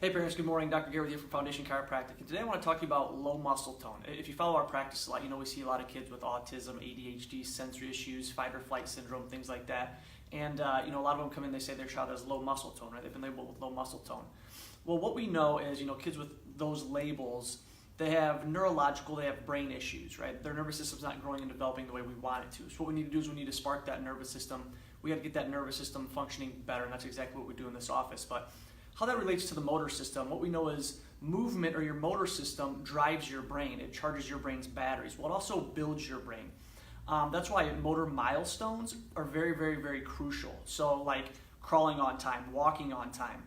Hey parents, good morning. Dr. Gary with you from Foundation Chiropractic. And today I want to talk to you about low muscle tone. If you follow our practice a lot, you know we see a lot of kids with autism, ADHD, sensory issues, fight or flight syndrome, things like that. And a lot of them come in, they say their child has low muscle tone, right? They've been labeled with low muscle tone. Well, what we know is, kids with those labels, they have neurological, they have brain issues, right? Their nervous system's not growing and developing the way we want it to. So what we need to do is we need to spark that nervous system. We got to get that nervous system functioning better, and that's exactly what we do in this office. But how that relates to the motor system, what we know is movement or your motor system drives your brain. It charges your brain's batteries. Well, it also builds your brain. That's why motor milestones are very, very, very crucial. So like crawling on time, walking on time.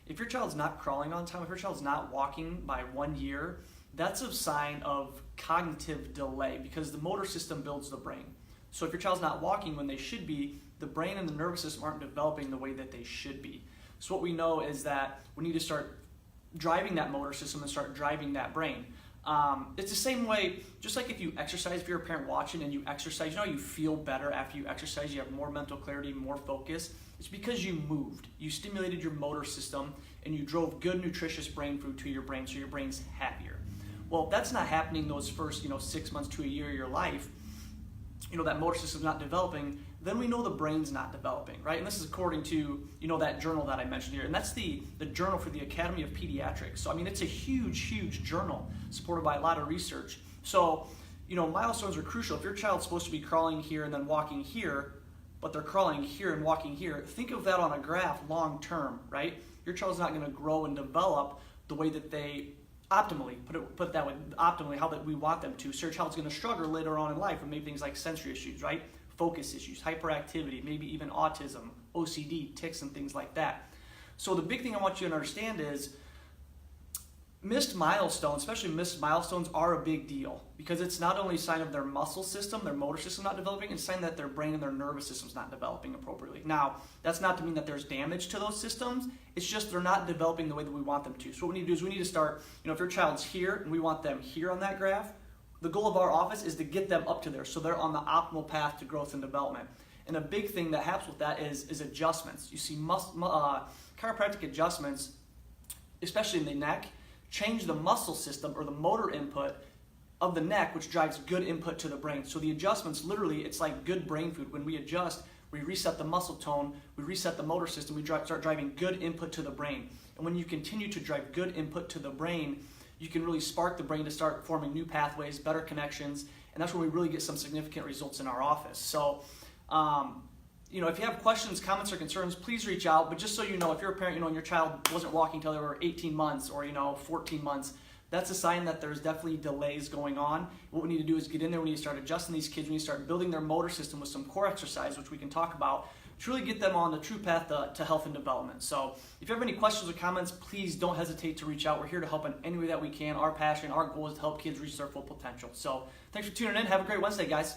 If your child's not crawling on time, if your child's not walking by 1 year, that's a sign of cognitive delay because the motor system builds the brain. So if your child's not walking when they should be, the brain and the nervous system aren't developing the way that they should be. So what we know is that we need to start driving that motor system and start driving that brain. It's the same way, just like if you exercise, if you're a parent watching and you exercise, you feel better after you exercise, you have more mental clarity, more focus. It's because you moved, you stimulated your motor system, and you drove good, nutritious brain food to your brain so your brain's happier. Well, if that's not happening those first 6 months to a year of your life, that motor system's not developing, then we know the brain's not developing, right? And this is according to, that journal that I mentioned here. And that's the journal for the Academy of Pediatrics. So, it's a huge, huge journal supported by a lot of research. So, milestones are crucial. If your child's supposed to be crawling here and then walking here, but they're crawling here and walking here, think of that on a graph long term, right? Your child's not going to grow and develop the way that they optimally, put it that way, optimally, how that we want them to. So your child's going to struggle later on in life with maybe things like sensory issues, right? Focus issues, hyperactivity, maybe even autism, OCD, tics, and things like that. So the big thing I want you to understand is missed milestones, especially missed milestones, are a big deal because it's not only a sign of their muscle system, their motor system not developing, it's a sign that their brain and their nervous system's not developing appropriately. Now, that's not to mean that there's damage to those systems, it's just they're not developing the way that we want them to. So what we need to do is we need to start, if your child's here and we want them here on that graph, the goal of our office is to get them up to there so they're on the optimal path to growth and development. And a big thing that happens with that is adjustments. You see chiropractic adjustments, especially in the neck, change the muscle system or the motor input of the neck, which drives good input to the brain. So the adjustments, literally, it's like good brain food. When we adjust, we reset the muscle tone, we reset the motor system, we start driving good input to the brain. And when you continue to drive good input to the brain, you can really spark the brain to start forming new pathways, better connections, and that's where we really get some significant results in our office. So, if you have questions, comments, or concerns, please reach out. But just so you know, if you're a parent, and your child wasn't walking until they were 18 months or, 14 months, that's a sign that there's definitely delays going on. What we need to do is get in there. We need to start adjusting these kids. We need to start building their motor system with some core exercise, which we can talk about, to really get them on the true path to health and development. So if you have any questions or comments, please don't hesitate to reach out. We're here to help in any way that we can. Our passion, our goal is to help kids reach their full potential. So thanks for tuning in. Have a great Wednesday, guys.